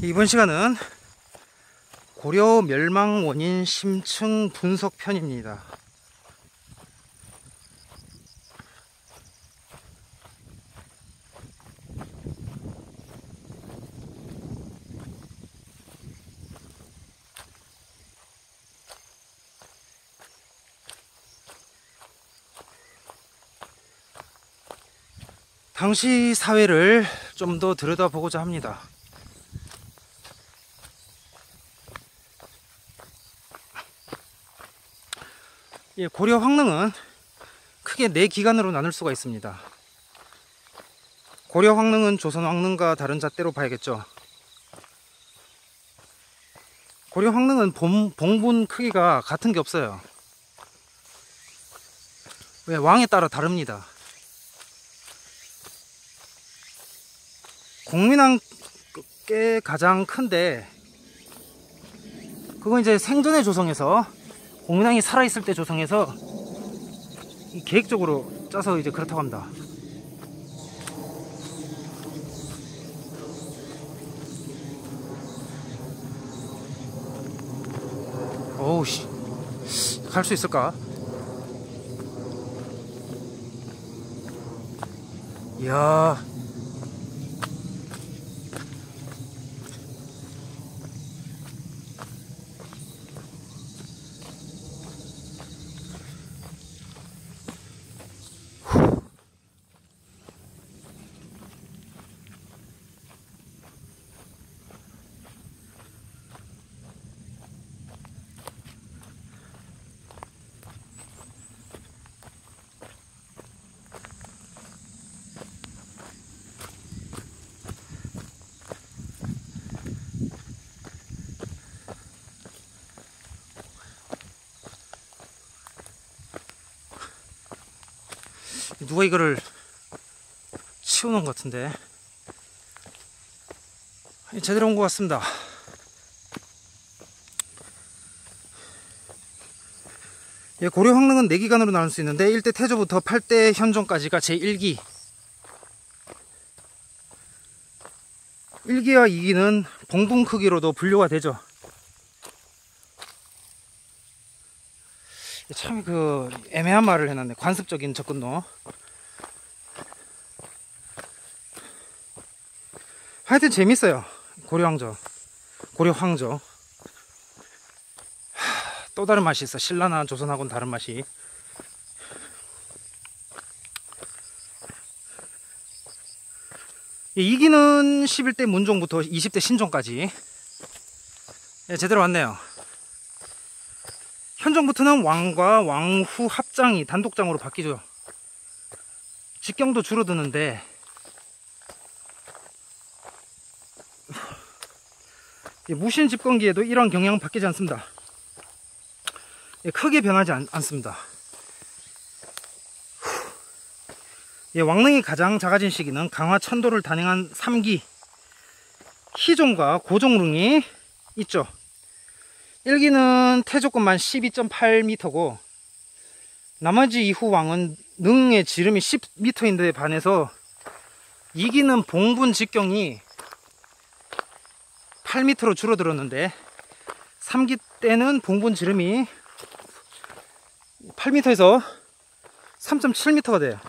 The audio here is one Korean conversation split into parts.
이번 시간은 고려 멸망 원인 심층 분석 편입니다. 당시 사회를 좀 더 들여다보고자 합니다. 고려 황릉은 크게 4기간으로 나눌 수가 있습니다. 고려 황릉은 조선 황릉과 다른 잣대로 봐야겠죠. 고려 황릉은 봉분 크기가 같은 게 없어요. 왜? 왕에 따라 다릅니다. 공민왕 꽤 가장 큰데 그건 이제 생전에 조성해서, 공민왕이 살아있을 때 조성해서 계획적으로 짜서 이제 그렇다고 합니다. 어우 씨, 갈 수 있을까? 이야, 누가 이거를 치우는 것 같은데 제대로 온 것 같습니다. 고려 황릉은 4기간으로 나눌 수 있는데 1대 태조부터 8대 현종까지가 제1기, 1기와 2기는 봉분 크기로도 분류가 되죠. 참 애매한 말을 해놨네. 관습적인 접근로. 하여튼 재밌어요. 고려황저. 또 다른 맛이 있어. 신라나 조선하고는 다른 맛이. 이 2기는 11대 문종부터 20대 신종까지 제대로 왔네요. 현종부터는 왕과 왕후 합장이 단독장으로 바뀌죠. 직경도 줄어드는데 무신 집권기에도 이런 경향은 바뀌지 않습니다. 크게 변하지 않습니다. 왕릉이 가장 작아진 시기는 강화 천도를 단행한 3기 희종과 고종릉이 있죠. 1기는 태조권만 12.8m고 나머지 이후 왕은 능의 지름이 10m인데 반해서 2기는 봉분 직경이 8m로 줄어들었는데 3기 때는 봉분 지름이 8m에서 3.7m가 돼요.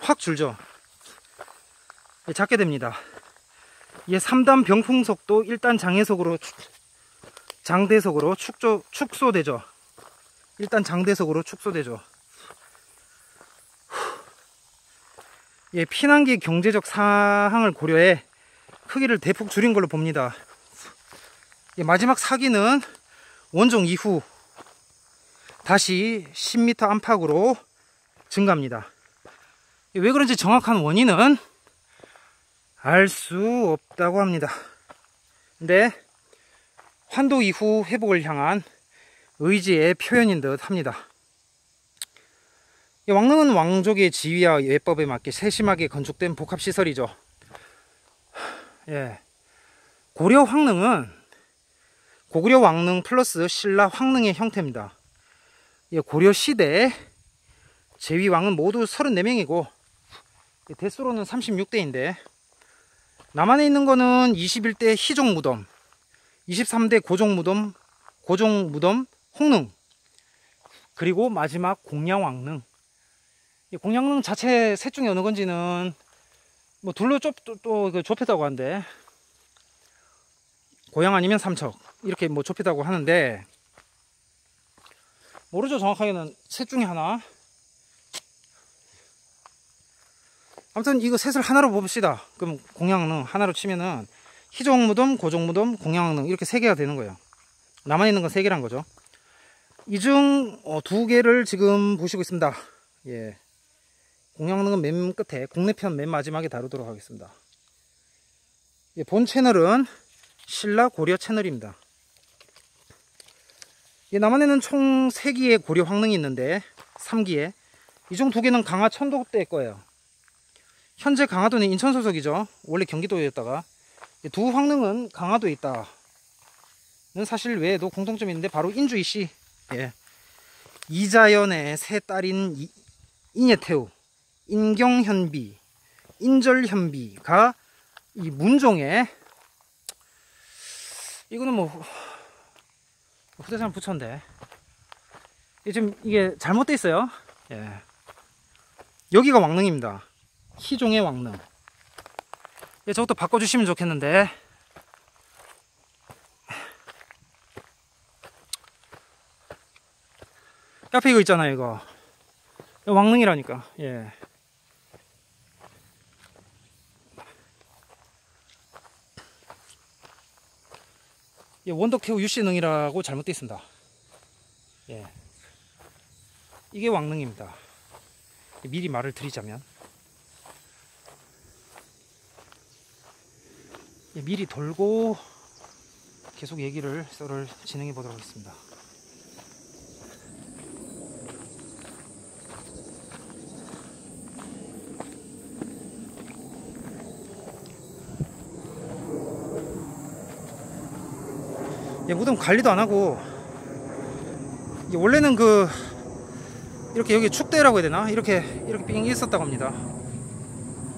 확 줄죠. 작게 됩니다. 3단 병풍석도 1단 장대석으로 축소되죠. 1단 장대석으로 축소되죠. 피난기 경제적 사항을 고려해 크기를 대폭 줄인 걸로 봅니다. 마지막 4기는 원종 이후 다시 10m 안팎으로 증가합니다. 왜 그런지 정확한 원인은 알 수 없다고 합니다. 근데 환도 이후 회복을 향한 의지의 표현인 듯 합니다. 왕릉은 왕족의 지위와 예법에 맞게 세심하게 건축된 복합시설이죠. 고려 황릉은 고구려 왕릉 플러스 신라 황릉의 형태입니다. 고려 시대 제위왕은 모두 34명이고 대수로는 36대인데 남한에 있는 거는 21대 희종 무덤, 23대 고종 무덤 홍릉, 그리고 마지막 공양왕릉. 공양릉 자체 셋 중에 어느 건지는 뭐 둘로 좁혔다고 하는데, 고양 아니면 삼척 이렇게 뭐 좁히다고 하는데 모르죠. 정확하게는 셋 중에 하나. 아무튼 이거 셋을 하나로 봅시다. 그럼 공양릉 하나로 치면은 희종무덤, 고종무덤, 공양릉 이렇게 세 개가 되는 거예요. 남아 있는 건 세 개란 거죠. 이 중 두 개를 지금 보시고 있습니다. 예, 공양릉은 맨 끝에, 국내편 맨 마지막에 다루도록 하겠습니다. 예, 본 채널은 신라 고려 채널입니다. 예, 남한에는 총 3기의 고려 황릉이 있는데 3기에 이 중 2개는 강화 천도 때 거예요. 현재 강화도는 인천 소속이죠. 원래 경기도였다가. 두 황릉은 강화도에 있다는 사실 외에도 공통점이 있는데 바로 인주이씨, 예, 이자연의 세 딸인 인예태우, 인경현비, 인절현비가 이 문종에, 이거는 뭐 후대상 부처인데 지금 이게 잘못돼 있어요. 예, 여기가 왕릉입니다. 희종의 왕릉. 예, 저것도 바꿔주시면 좋겠는데. 옆에 이거 있잖아요. 이거 왕릉이라니까. 예. 예, 원덕태우 유씨능이라고 잘못되어 있습니다. 예, 이게 왕릉입니다. 미리 말을 드리자면, 예, 미리 돌고 계속 얘기를 썰을 진행해 보도록 하겠습니다. 예, 무덤 관리도 안 하고, 원래는 이렇게 여기 축대라고 해야 되나? 이렇게 삥 있었다고 합니다.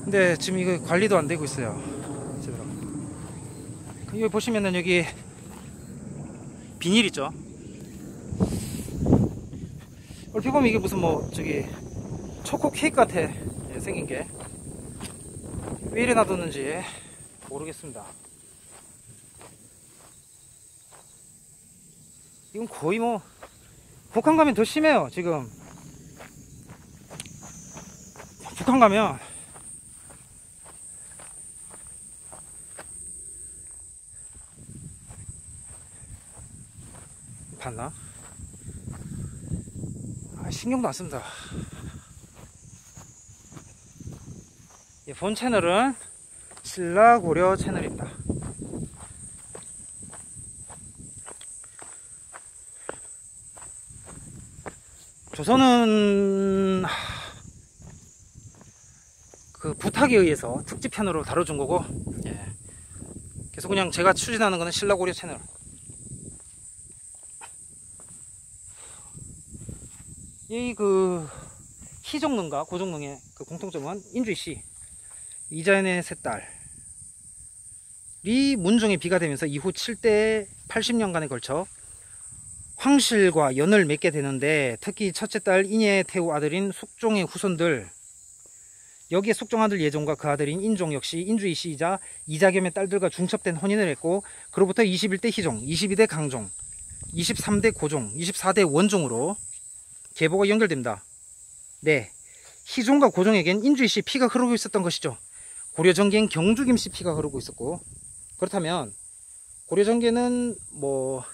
근데 지금 이거 관리도 안 되고 있어요. 제대로. 여기 보시면은 여기 비닐 있죠? 얼핏 보면 이게 무슨 뭐 초코 케이크 같아. 예, 생긴 게. 왜 이래 놔뒀는지 모르겠습니다. 이건 거의 뭐 북한 가면 더 심해요. 지금 북한 가면 봤나? 신경도 안 씁니다. 예, 본 채널은 신라 고려 채널입니다. 조선은 부탁에 의해서 특집편으로 다뤄준 거고, 예, 계속 그냥 제가 추진하는 거는 신라 고려 채널. 이 희종릉과 고종릉의 공통점은 인주이씨, 이자연의 세 딸이 문종에 비가 되면서 이후 7대 80년간에 걸쳐 황실과 연을 맺게 되는데, 특히 첫째 딸 인예태우 아들인 숙종의 후손들, 여기에 숙종 아들 예종과 그 아들인 인종 역시 인주이씨이자 이자겸의 딸들과 중첩된 혼인을 했고, 그로부터 21대 희종, 22대 강종, 23대 고종, 24대 원종으로 계보가 연결됩니다. 네, 희종과 고종에겐 인주이씨 피가 흐르고 있었던 것이죠. 고려정계엔 경주김씨 피가 흐르고 있었고, 그렇다면 고려정계는 뭐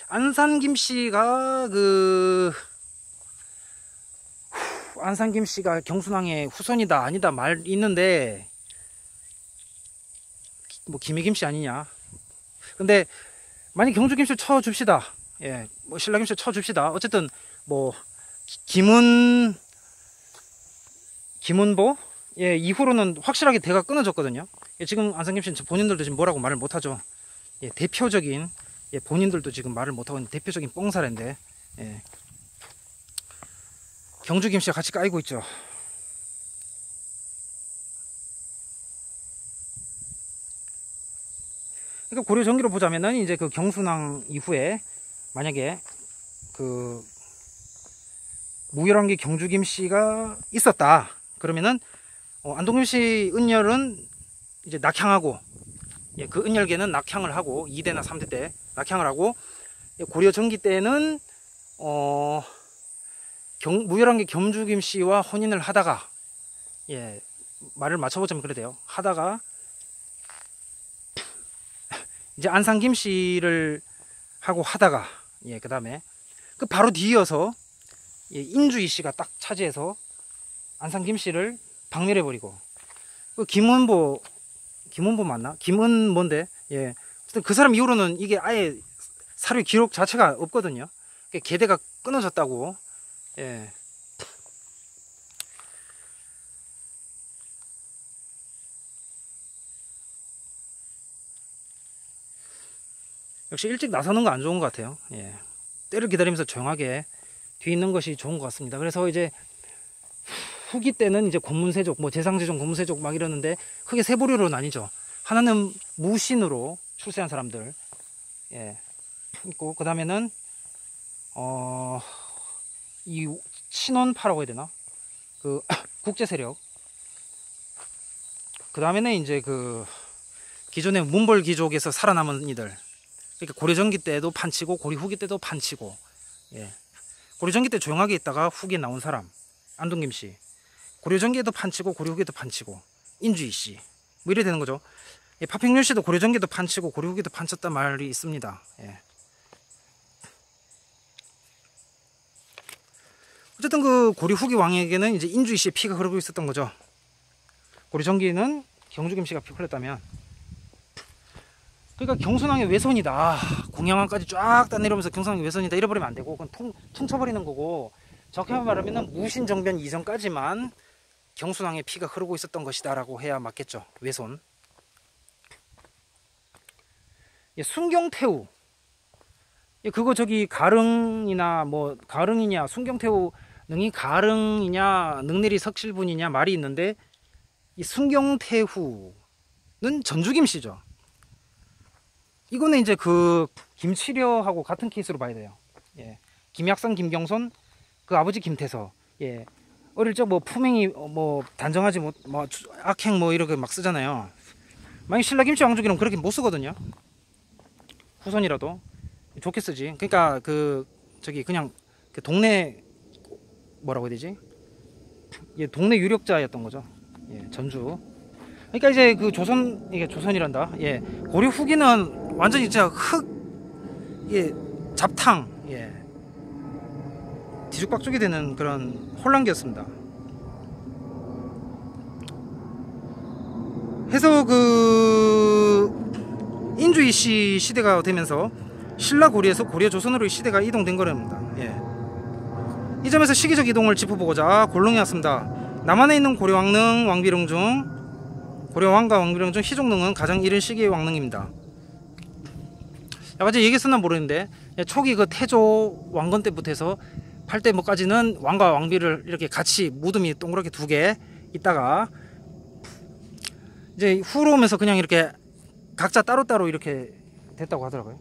안산김씨가 안산김씨가 경순왕의 후손이다 아니다 말 있는데, 뭐 김해김씨 아니냐. 근데 만약 경주김씨를 쳐줍시다. 예, 뭐 신라김씨를 쳐줍시다. 어쨌든 뭐 김은보, 예, 이후로는 확실하게 대가 끊어졌거든요. 예, 지금 안산김씨는 본인들도 지금 뭐라고 말을 못하죠. 예, 대표적인, 예, 본인들도 지금 말을 못하고 있는 대표적인 뽕사래인데, 예, 경주김씨가 같이 까이고 있죠. 그러니까 고려 전기로 보자면은 이제 그 경순왕 이후에 만약에 그 무열왕기 경주 김씨가 있었다 그러면은 안동 김씨 은열은 이제 낙향하고, 예, 그 은열계는 낙향을 하고 2대나 3대 때 낙향을 하고, 예, 고려 전기 때는 무열왕기 경주 김씨와 혼인을 하다가, 예, 말을 맞춰보자면 그래 돼요. 하다가 이제 안산 김씨를 하고 하다가, 예, 그 다음에 그 바로 뒤이어서, 예, 인주이 씨가 딱 차지해서 안산 김씨를 박멸해 버리고, 그 김은보 맞나? 김은보인데, 예, 그 사람 이후로는 이게 아예 사료 기록 자체가 없거든요. 계대가 끊어졌다고. 예. 역시 일찍 나서는 거 안 좋은 것 같아요. 예. 때를 기다리면서 조용하게 뒤에 있는 것이 좋은 것 같습니다. 그래서 이제 후기 때는 이제 권문세족, 뭐 재상세종, 권문세족 막 이러는데 크게 세 부류로 나뉘죠. 하나는 무신으로 출세한 사람들, 예, 있고, 그 다음에는 이 친원파라고 해야 되나? 그 국제 세력. 그 다음에는 이제 그 기존의 문벌 귀족에서 살아남은 이들. 그러니까 고려 전기 때도 판치고 고려 후기 때도 판치고, 예. 고려 전기 때 조용하게 있다가 후기에 나온 사람 안동 김씨, 고려 전기에도 판치고 고려 후기에도 판치고 인주이 씨, 뭐 이래 되는 거죠. 예, 파평윤 씨도 고려 전기에도 판치고 고려 후기에도 판쳤단 말이 있습니다. 예. 어쨌든 그 고려 후기 왕에게는 이제 인주이 씨의 피가 흐르고 있었던 거죠. 고려 전기는 경주 김씨가 피 흘렸다면, 그러니까 경순왕의 외손이다, 공양왕까지 쫙 다 내려오면서 경순왕의 외손이다 이래버리면 안 되고, 그건 퉁쳐버리는 거고, 적게 말하면 무신정변 이전까지만 경순왕의 피가 흐르고 있었던 것이다 라고 해야 맞겠죠. 외손. 예, 순경태우, 예, 그거 저기 가릉이나 뭐 가릉이냐 순경태우 능이 가릉이냐 능내리 석실분이냐 말이 있는데, 이 순경태후는 전주김씨죠. 이거는 이제 그 김치려하고 같은 케이스로 봐야 돼요. 예. 김약산, 김경손, 그 아버지 김태서. 예. 어릴 적 뭐 품행이 뭐 단정하지 못, 뭐 악행 뭐 이렇게 막 쓰잖아요. 만약 신라 김치 왕족이라면 그렇게 못 쓰거든요. 후손이라도 좋게 쓰지. 그러니까 그 저기 그냥 그 동네 뭐라고 해야 되지? 예, 동네 유력자였던 거죠. 예, 전주. 그러니까 이제 그 조선, 이게 조선이란다. 예, 고려 후기는 완전히 진짜 예, 잡탕, 예, 뒤죽박죽이 되는 그런 혼란기였습니다. 해서 그 인주이 씨 시대가 되면서 신라 고려에서 고려 조선으로 시대가 이동된 거랍니다. 예. 이 점에서 시기적 이동을 짚어보고자 골릉에 왔습니다. 남한에 있는 고려 왕릉 왕비릉 중, 고려 왕과 왕비릉 중 희종릉은 가장 이른 시기의 왕릉입니다. 아까 얘기했었나 모르겠는데, 초기 그 태조 왕건 때부터 해서 8대 뭐까지는 왕과 왕비를 이렇게 같이 무덤이 동그랗게 두 개 있다가, 이제 후로 오면서 그냥 이렇게 각자 따로따로 이렇게 됐다고 하더라고요.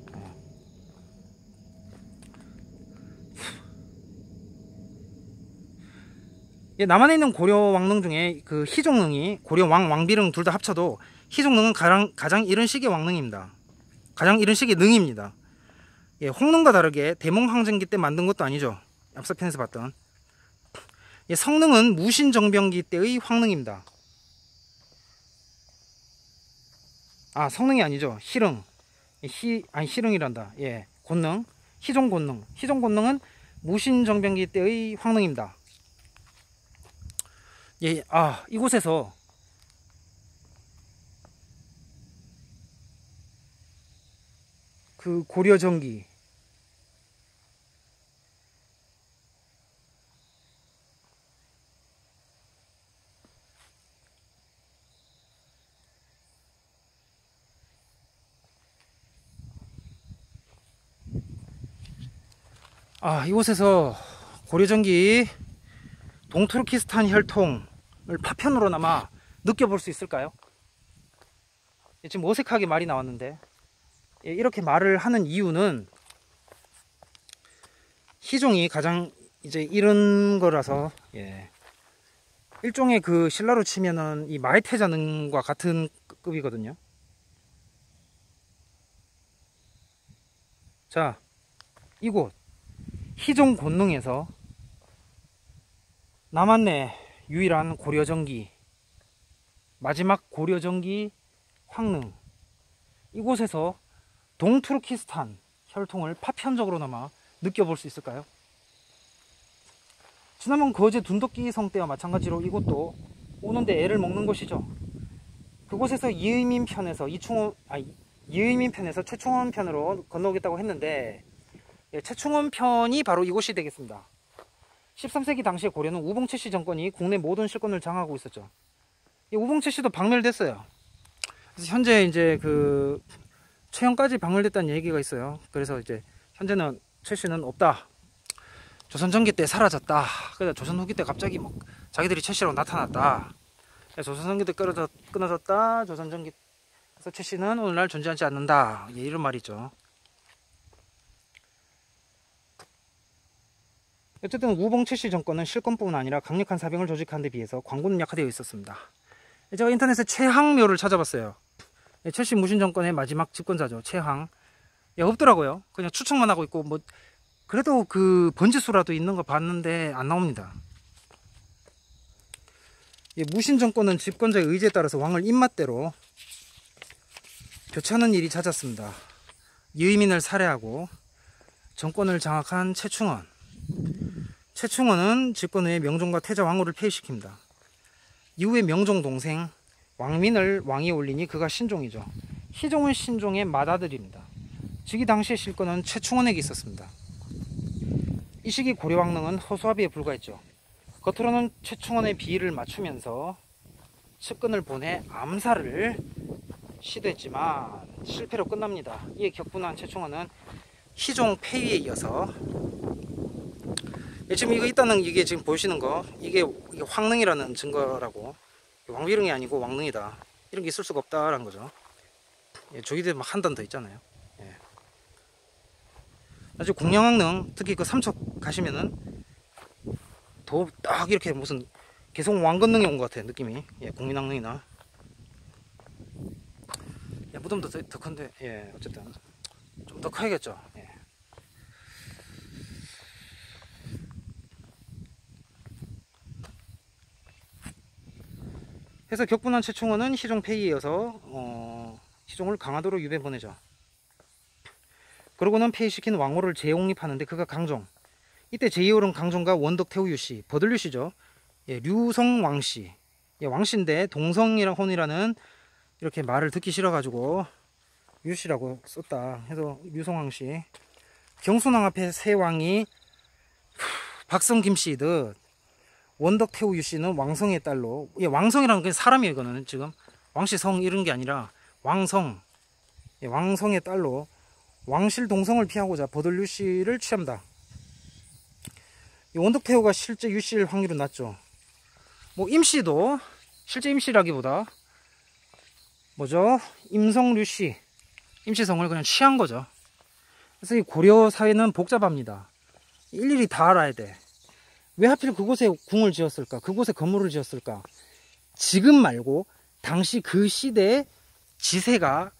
예, 남한에 있는 고려 왕릉 중에 그 희종릉이 고려 왕, 왕비릉 둘 다 합쳐도 희종릉은 가장 이른 시기의 왕릉입니다. 가장 이른 시기의 능입니다. 예, 홍릉과 다르게 대몽항쟁기 때 만든 것도 아니죠. 앞서 편에서 봤던. 예, 성릉은 무신정병기 때의 황릉입니다. 아, 성릉이 아니죠. 희릉. 아니, 희릉이란다. 예, 곤릉. 희종곤릉. 희종곤릉은 무신정병기 때의 황릉입니다. 예, 아, 이곳에서 그 고려전기, 아, 이곳에서 고려전기 동투르키스탄 혈통을 파편으로나마 느껴볼 수 있을까요? 지금 어색하게 말이 나왔는데, 예, 이렇게 말을 하는 이유는 희종이 가장 이제 이런 거라서, 예, 일종의 그 신라로 치면은 이 말태자능과 같은 급이거든요. 자, 이곳 희종 권능에서 남한내 유일한 고려정기, 마지막 고려정기 황릉, 이곳에서 동투르키스탄 혈통을 파편적으로나마 느껴볼 수 있을까요? 지난번 거제 둔덕기 성 때와 마찬가지로 이곳도 오는데 애를 먹는 것이죠. 그곳에서 이의민 편에서 최충원 편으로 건너오겠다고 했는데, 예, 최충원 편이 바로 이곳이 되겠습니다. 13세기 당시에 고려는 우봉채씨 정권이 국내 모든 실권을 장악하고 있었죠. 이 우봉채씨도 박멸됐어요. 그래서 현재 이제 그 최형까지 박멸됐다는 얘기가 있어요. 그래서 이제 현재는 최씨는 없다. 조선 전기 때 사라졌다. 그래서 조선 후기 때 갑자기 뭐 자기들이 최씨로 나타났다. 조선 전기 때 끊어졌다. 조선 전기 그래서 최씨는 오늘날 존재하지 않는다. 예, 이런 말이죠. 어쨌든 우봉 최씨 정권은 실권뿐만 아니라 강력한 사병을 조직하는 데 비해서 광군은 약화되어 있었습니다. 제가 인터넷에 최항묘를 찾아봤어요. 최씨 무신 정권의 마지막 집권자죠. 최항. 예, 없더라고요. 그냥 추측만 하고 있고, 뭐 그래도 그 번지수라도 있는 거 봤는데 안 나옵니다. 예, 무신 정권은 집권자의 의지에 따라서 왕을 입맛대로 교체하는 일이 잦았습니다. 유의민을 살해하고 정권을 장악한 최충원. 최충원은 집권 후에 명종과 태자 왕후를 폐위시킵니다. 이후에 명종 동생 왕민을 왕위에 올리니 그가 신종이죠. 희종은 신종의 맏아들입니다. 즉 이 당시의 실권은 최충원에게 있었습니다. 이 시기 고려왕릉은 허수아비에 불과했죠. 겉으로는 최충원의 비위를 맞추면서 측근을 보내 암살을 시도했지만 실패로 끝납니다. 이에 격분한 최충원은 희종 폐위에 이어서, 예, 지금 이거 있다는 이게 지금 보시는 거 이게 황릉이라는 증거라고, 왕비릉이 아니고 왕릉이다, 이런 게 있을 수가 없다라는 거죠. 예, 저기들 막 한 단 더 있잖아요. 예. 아주 공양왕릉 특히 그 삼척 가시면은 더 딱 이렇게 무슨 계속 왕건능이 온 것 같아 느낌이. 예, 국민왕릉이나. 예, 무덤도 더 큰데, 예, 어쨌든 좀 더 커야겠죠. 예. 해서 격분한 최충원은 희종 폐위에 이어서 희종을 강화도로 유배 보내죠. 그러고는 폐위시킨 왕호를 재옹립하는데 그가 강종. 이때 제2호는 강종과 원덕 태우 유씨, 버들 유씨죠. 예, 류성 왕씨. 예, 왕씨인데 동성이랑 혼이라는 이렇게 말을 듣기 싫어가지고 유씨라고 썼다 해서 류성 왕씨. 경순왕 앞에 세 왕이 박성 김씨듯 원덕 태우 유씨는 왕성의 딸로, 예, 왕성이라는 게 사람이에요. 이거는 지금 왕씨 성 이런 게 아니라 왕성, 예, 왕성의 딸로 왕실 동성을 피하고자 버들 유씨를 취합니다. 이 원덕 태우가 실제 유씨일 확률은 낮죠. 뭐 임씨도 실제 임씨라기보다 뭐죠, 임성 류씨, 임씨성을 그냥 취한 거죠. 그래서 이 고려 사회는 복잡합니다. 일일이 다 알아야 돼. 왜 하필 그곳에 궁을 지었을까? 그곳에 건물을 지었을까? 지금 말고 당시 그 시대의 지세가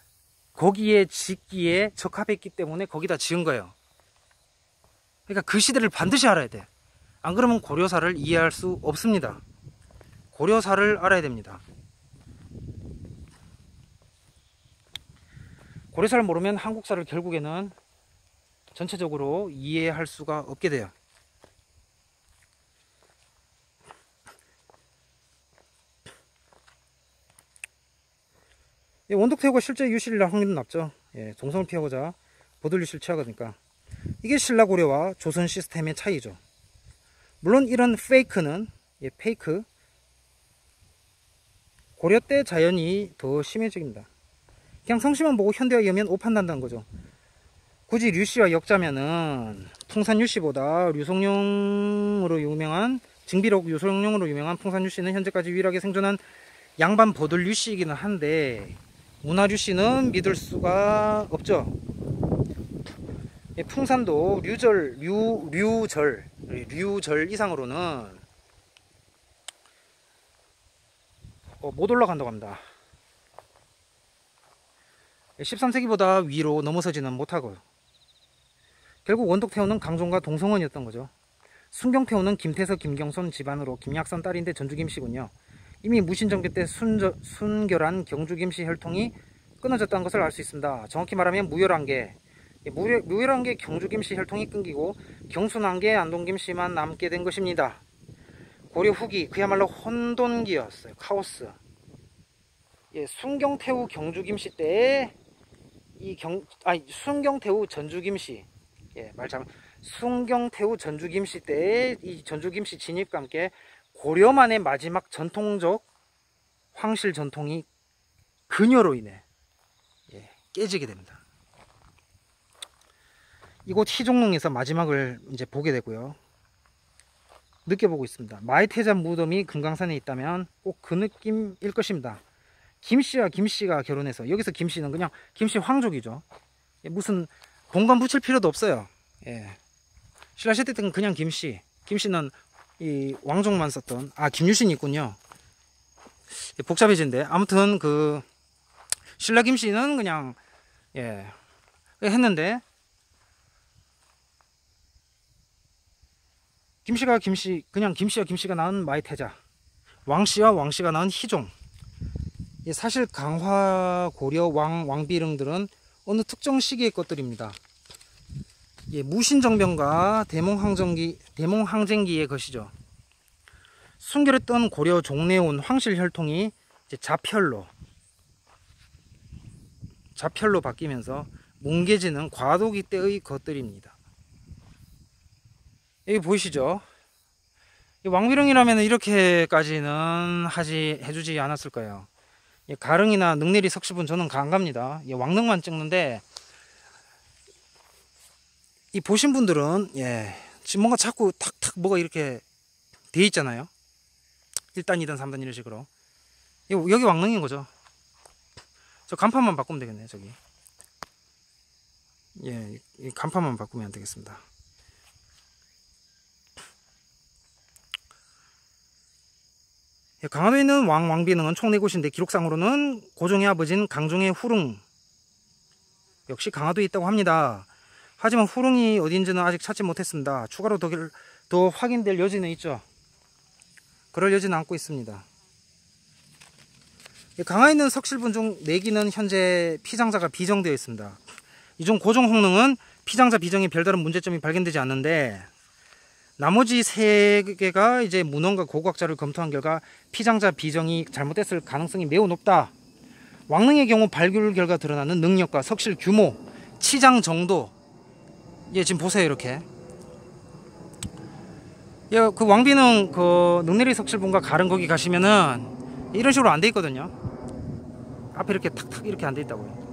거기에 짓기에 적합했기 때문에 거기다 지은 거예요. 그러니까 그 시대를 반드시 알아야 돼. 안 그러면 고려사를 이해할 수 없습니다. 고려사를 알아야 됩니다. 고려사를 모르면 한국사를 결국에는 전체적으로 이해할 수가 없게 돼요. 원덕태후가 실제 유씨를 낳을 확률은 낮죠. 예, 동성을 피하고자 버들 유씨를 취하니까. 이게 신라 고려와 조선 시스템의 차이죠. 물론 이런 페이크는, 예, 페이크, 고려 때 자연이 더 심해집니다. 그냥 성씨만 보고 현대와 이으면 오판난다는 거죠. 굳이 류씨와 엮자면은 풍산 유씨보다 류송룡으로 유명한, 징비록 류송룡으로 유명한 풍산 유씨는 현재까지 유일하게 생존한 양반 버들 유씨이기는 한데, 문화류 씨는 믿을 수가 없죠. 풍산도 류절 이상으로는 못 올라간다고 합니다. 13세기보다 위로 넘어서지는 못하고요. 결국 원덕태후는 강종과 동성원이었던 거죠. 순경태후는 김태서, 김경손 집안으로 김약선 딸인데 전주김씨군요. 이미 무신정변 때 순결한 경주김씨 혈통이 끊어졌다는 것을 알 수 있습니다. 정확히 말하면 무열한계 경주김씨 혈통이 끊기고 경순한계 안동김씨만 남게 된 것입니다. 고려 후기 그야말로 혼돈기였어요. 카오스. 순경태후 경주김씨 때에 순경태후 전주김씨 순경태후 전주김씨 때의 이 전주김씨 진입과 함께 고려만의 마지막 전통적 황실 전통이 근여로 인해 깨지게 됩니다. 이곳 희종릉에서 마지막을 이제 보게 되고요. 느껴보고 있습니다. 마이태자 무덤이 금강산에 있다면 꼭 그 느낌일 것입니다. 김씨와 김씨가 결혼해서, 여기서 김씨는 그냥 김씨 황족이죠. 무슨 본관 붙일 필요도 없어요. 신라시대 때는 그냥 김씨. 김씨는 이 왕족만 썼던, 김유신이 있군요. 복잡해진데, 아무튼 그 신라 김씨는 그냥 했는데, 그냥 김씨와 김씨가 낳은 마이태자, 왕씨와 왕씨가 낳은 희종. 사실 강화, 고려, 왕비릉들은 어느 특정 시기의 것들입니다. 무신정변과 대몽항쟁기의 것이죠. 순결했던 고려 종래온 황실 혈통이 이제 자편로 바뀌면서 뭉개지는 과도기 때의 것들입니다. 여기 보이시죠? 왕비릉이라면 이렇게까지는 해주지 않았을 거예요. 가릉이나 능내리 석시분 저는 안 갑니다. 왕릉만 찍는데, 이 보신 분들은 지금 뭔가 자꾸 탁탁 뭐가 이렇게 돼 있잖아요. 1단, 2단, 3단 이런 식으로. 여기 왕릉인 거죠. 저 간판만 바꾸면 되겠네요. 저기 이 간판만 바꾸면 되겠습니다. 강화도에 있는 왕비릉은 총 4곳인데 기록상으로는 고종의 아버지인 강종의 후릉 역시 강화도에 있다고 합니다. 하지만 후릉이 어딘지는 아직 찾지 못했습니다. 추가로 더 확인될 여지는 있죠. 그럴 여지는 않고 있습니다. 강화에 있는 석실분 중 4기는 현재 피장자가 비정되어 있습니다. 이중 고종 홍릉은 피장자 비정에 별다른 문제점이 발견되지 않는데, 나머지 3개가 이제 문헌과 고고학자를 검토한 결과 피장자 비정이 잘못됐을 가능성이 매우 높다. 왕릉의 경우 발굴 결과 드러나는 능력과 석실 규모, 치장 정도, 지금 보세요. 이렇게 그 왕비릉 그 능내리 석실분과 가릉 거기 가시면은 이런 식으로 안 돼 있거든요. 앞에 이렇게 탁탁 이렇게 안 돼 있다고요.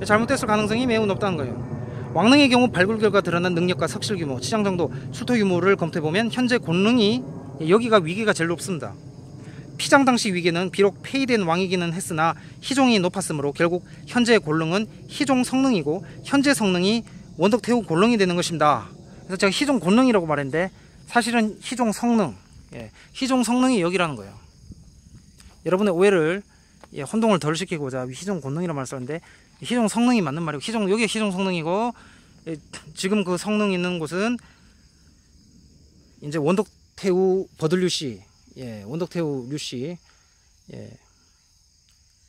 잘못됐을 가능성이 매우 높다는 거예요. 왕릉의 경우 발굴 결과 드러난 능력과 석실 규모, 치장 정도, 출토 유무를 검토해보면 현재 곤릉이 여기가 위계가 제일 높습니다. 피장 당시 위계는 비록 폐위된 왕이기는 했으나 희종이 높았으므로 결국 현재 곤릉은 희종 성릉이고 현재 성릉이 원덕태후 곤릉이 되는 것입니다. 그래서 제가 희종 곤릉이라고 말했는데 사실은 희종 성릉, 희종 성릉이 여기라는 거예요. 여러분의 오해를 혼동을 덜 시키고자 희종 곤릉이라고 말했었는데 희종 성릉이 맞는 말이고, 여기 희종 성릉이고, 지금 그 성릉 있는 곳은 이제 원덕태후 버들류씨, 원덕태후 류씨,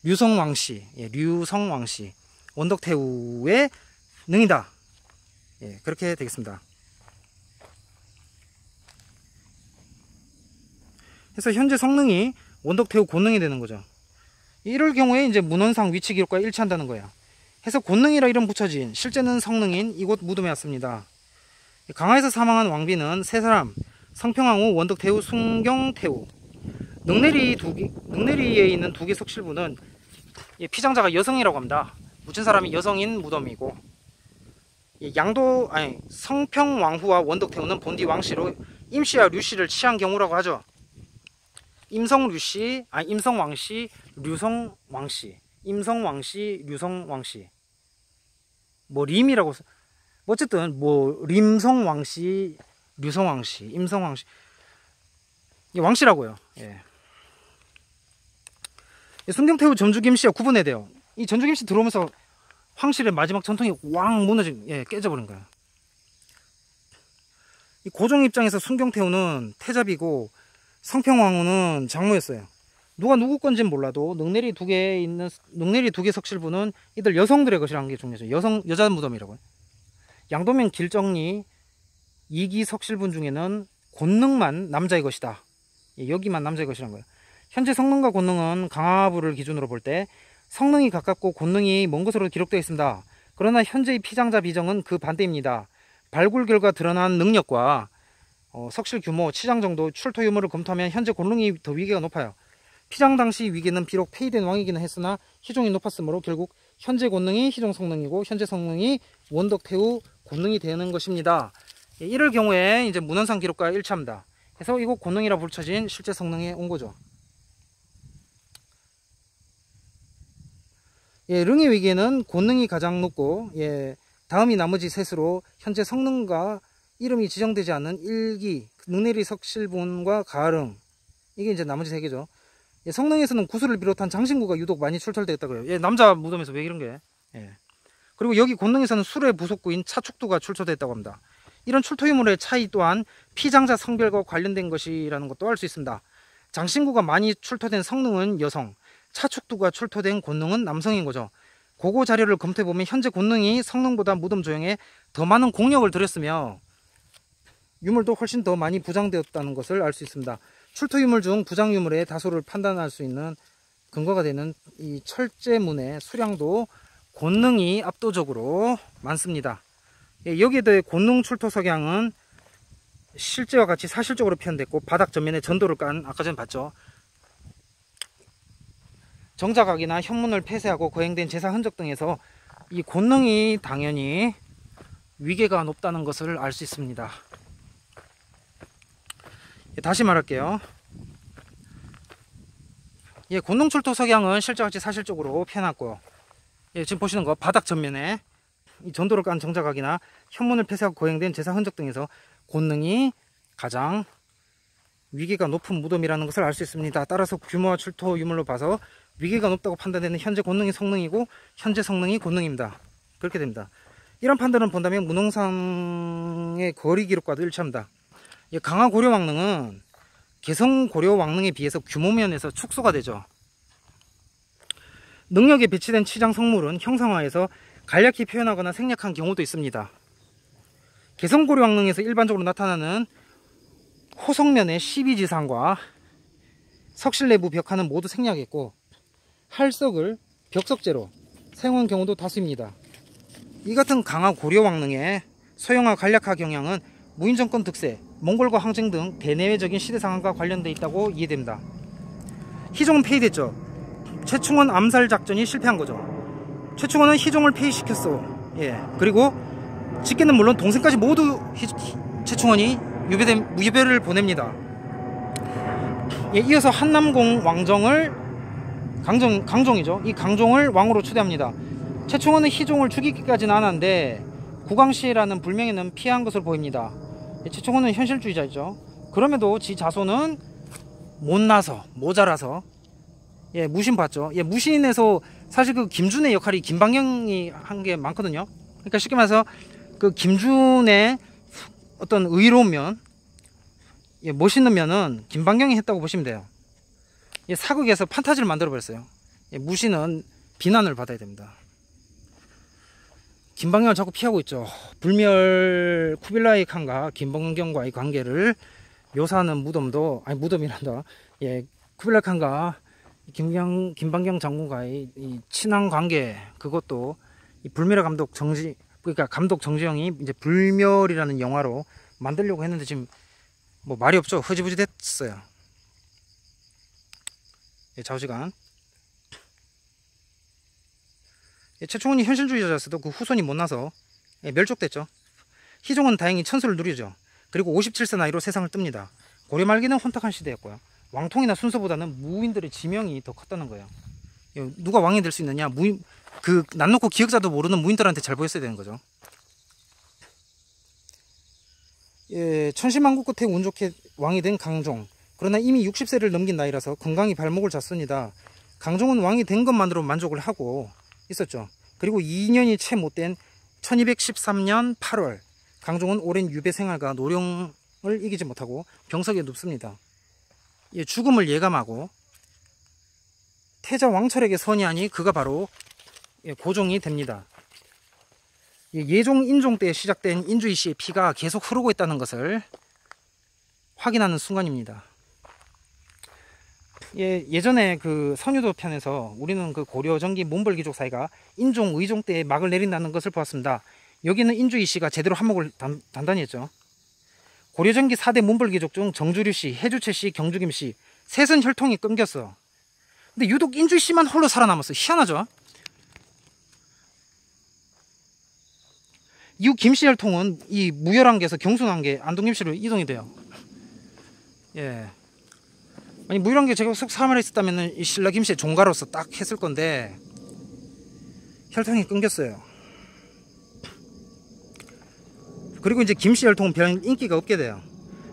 류성왕씨, 류성왕씨, 원덕태후의 능이다. 그렇게 되겠습니다. 그래서 현재 성릉이 원덕태후 곤릉이 되는 거죠. 이럴 경우에 이제 문헌상 위치 기록과 일치한다는 거예요. 해서 곤릉이라 이름 붙여진 실제는 성릉인 이곳 무덤에 왔습니다. 강화에서 사망한 왕비는 3사람, 성평왕후, 원덕태후, 순경태후. 능내리에 있는 2개 석실부는 피장자가 여성이라고 합니다. 묻힌 사람이 여성인 무덤이고, 성평왕후와 원덕태후는 본디 왕씨로 임씨와 류씨를 취한 경우라고 하죠. 임성왕씨, 류성왕씨, 뭐 림이라고, 어쨌든 뭐 림성왕씨, 류성왕씨, 임성왕씨, 이 왕씨라고요. 예. 순경태후 전주김씨와 구분해야 돼요. 이 전주김씨 들어오면서 황실의 마지막 전통이 왕 무너진, 깨져버린 거예요. 이 고종 입장에서 순경태후는 태잡이고 성평왕후는 장모였어요. 누가 누구 건지는 몰라도 능내리 두 개 석실부는 이들 여성들의 것이라는 게 중요하죠. 여자 무덤이라고요. 양도면 길정리 2기 석실분 중에는 권능만 남자의 것이다. 여기만 남자의 것이라는 거예요. 현재 성능과 권능은 강화부를 기준으로 볼 때 성능이 가깝고 권능이 먼 것으로 기록되어 있습니다. 그러나 현재의 피장자 비정은 그 반대입니다. 발굴 결과 드러난 능력과 석실 규모, 치장 정도, 출토 유무를 검토하면 현재 권능이 더 위계가 높아요. 피장 당시 위계는 비록 폐위된 왕이기는 했으나 희종이 높았으므로 결국 현재 권능이 희종 성능이고 현재 성능이 원덕태후 권능이 되는 것입니다. 이럴 경우에 이제 문헌상 기록과 일치합니다. 그래서 이거 권능이라 붙여진 실제 성능에 온 거죠. 릉의 위계는 권능이 가장 높고 다음이 나머지 셋으로 현재 성능과 이름이 지정되지 않는 1기 능내리 석실분과 가릉, 이게 이제 나머지 세 개죠. 성능에서는 구슬을 비롯한 장신구가 유독 많이 출토됐다고요. 남자 무덤에서 왜 이런 게. 그리고 여기 권능에서는 술의 부속구인 차축두가 출토됐다고 합니다. 이런 출토 유물의 차이 또한 피장자 성별과 관련된 것이라는 것도 알 수 있습니다. 장신구가 많이 출토된 성능은 여성, 차축두가 출토된 권능은 남성인 거죠. 고거 자료를 검토해보면 현재 권능이 성능보다 무덤 조형에 더 많은 공력을 들였으며 유물도 훨씬 더 많이 부장되었다는 것을 알 수 있습니다. 출토 유물 중 부장 유물의 다소를 판단할 수 있는 근거가 되는 이 철제문의 수량도 권능이 압도적으로 많습니다. 여기에 더해 권능 출토 석양은 실제와 같이 사실적으로 표현됐고 바닥 전면에 전도를 깐, 아까 전에 봤죠. 정자각이나 현문을 폐쇄하고 거행된 제사 흔적 등에서 이 권능이 당연히 위계가 높다는 것을 알 수 있습니다. 다시 말할게요. 권능 출토 석양은 실제와 같이 사실적으로 표현했고요. 지금 보시는 거 바닥 전면에 이 전도를 깐 정자각이나 현문을 폐쇄하고 거행된 제사 흔적 등에서 권능이 가장 위계가 높은 무덤이라는 것을 알 수 있습니다. 따라서 규모와 출토 유물로 봐서 위계가 높다고 판단되는 현재 권능이 성능이고 현재 성능이 권능입니다. 그렇게 됩니다. 이런 판단을 본다면 문헌상의 거리 기록과도 일치합니다. 강화 고려 왕릉은 개성 고려 왕릉에 비해서 규모 면에서 축소가 되죠. 능력에 배치된 치장 성물은 형상화해서 간략히 표현하거나 생략한 경우도 있습니다. 개성 고려 왕릉에서 일반적으로 나타나는 호성면의 12지상과 석실 내부 벽화는 모두 생략했고 할석을 벽석재로 사용한 경우도 다수입니다. 이 같은 강화 고려 왕릉의 소형화 간략화 경향은 무인정권 득세, 몽골과 항쟁 등 대내외적인 시대 상황과 관련되어 있다고 이해됩니다. 희종은 폐위됐죠. 최충원 암살 작전이 실패한 거죠. 최충원은 희종을 폐위시켰어. 그리고 직계는 물론 동생까지 모두 최충원이 유배를 보냅니다. 이어서 한남공 왕정을 강종이죠. 이 강종을 왕으로 추대합니다. 최충원은 희종을 죽이기까지는 않았는데 구광시라는 불명예는 피한 것으로 보입니다. 최충원은 현실주의자죠. 그럼에도 지 자손은 못나서 모자라서 무신받죠. 무신에서 사실 그 김준의 역할이 김방경이 한 게 많거든요. 그러니까 쉽게 말해서 그 김준의 어떤 의로운 면, 멋있는 면은 김방경이 했다고 보시면 돼요. 사극에서 판타지를 만들어 버렸어요. 무신은 비난을 받아야 됩니다. 김방경을 자꾸 피하고 있죠. 불멸 쿠빌라이 칸과 김방경과의 관계를 묘사하는 무덤도, 아니 무덤이란다. 쿠빌라이 칸과 김방경 장군과의 이 친한 관계, 그것도 이 불멸의 감독 정지영이 이제 불멸이라는 영화로 만들려고 했는데 지금 뭐 말이 없죠. 흐지부지 됐어요. 좌우지간. 최충원이 현실주의자였어도 그 후손이 못나서 멸족됐죠. 희종은 다행히 천수를 누리죠. 그리고 57세 나이로 세상을 뜹니다. 고려 말기는 혼탁한 시대였고요. 왕통이나 순서보다는 무인들의 지명이 더 컸다는 거예요. 누가 왕이 될 수 있느냐? 난 놓고 기억자도 모르는 무인들한테 잘 보였어야 되는 거죠. 예, 천신만고 끝에 운 좋게 왕이 된 강종. 그러나 이미 60세를 넘긴 나이라서 건강히 발목을 잡습니다. 강종은 왕이 된 것만으로 만족을 하고 있었죠. 그리고 2년이 채 못된 1213년 8월 강종은 오랜 유배 생활과 노령을 이기지 못하고 병석에 눕습니다. 예, 죽음을 예감하고 태자 왕철에게 선의하니 그가 바로 고종이 됩니다. 예종 인종 때 시작된 인주이 씨의 피가 계속 흐르고 있다는 것을 확인하는 순간입니다. 예전에 그 선유도 편에서 우리는 그 고려 전기 몬벌귀족 사이가 인종 의종 때에 막을 내린다는 것을 보았습니다. 여기는 인주이 씨가 제대로 한몫을 단단히 했죠. 고려 전기 4대 몬벌귀족 중 정주류 씨, 해주채 씨, 경주김 씨 셋은 혈통이 끊겼어. 근데 유독 인주이 씨만 홀로 살아남았어. 희한하죠? 이후 김씨 혈통은 이 무열한계에서 경순한계 안동김씨로 이동이 돼요. 예. 아니 무열한계 제가 속 사람을 했었다면 이 신라 김씨의 종가로서 딱 했을 건데 혈통이 끊겼어요. 그리고 이제 김씨 혈통은 별 인기가 없게 돼요.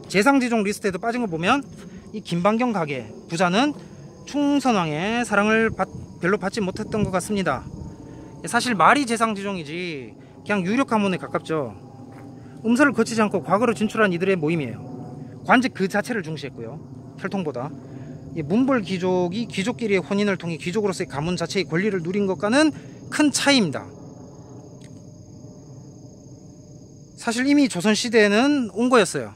재상지종 리스트에도 빠진 거 보면 이 김반경 가게 부자는 충선왕의 사랑을 별로 받지 못했던 것 같습니다. 사실 말이 재상지종이지 그냥 유력 가문에 가깝죠. 음서를 거치지 않고 과거로 진출한 이들의 모임이에요. 관직 그 자체를 중시했고요. 혈통보다 문벌 귀족이 귀족끼리의 혼인을 통해 귀족으로서의 가문 자체의 권리를 누린 것과는 큰 차이입니다. 사실 이미 조선시대에는 온 거였어요.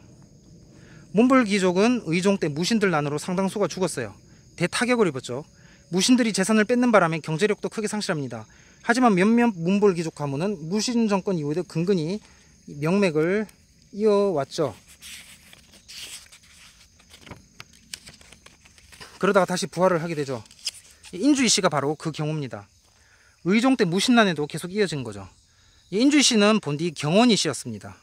문벌 귀족은 의종 때 무신들 난으로 상당수가 죽었어요. 대타격을 입었죠. 무신들이 재산을 뺏는 바람에 경제력도 크게 상실합니다. 하지만 몇몇 문벌 귀족 가문은 무신 정권 이후에도 근근히 명맥을 이어왔죠. 그러다가 다시 부활을 하게 되죠. 인주이 씨가 바로 그 경우입니다. 의종 때 무신난에도 계속 이어진 거죠. 인주이 씨는 본디 경원이 씨였습니다.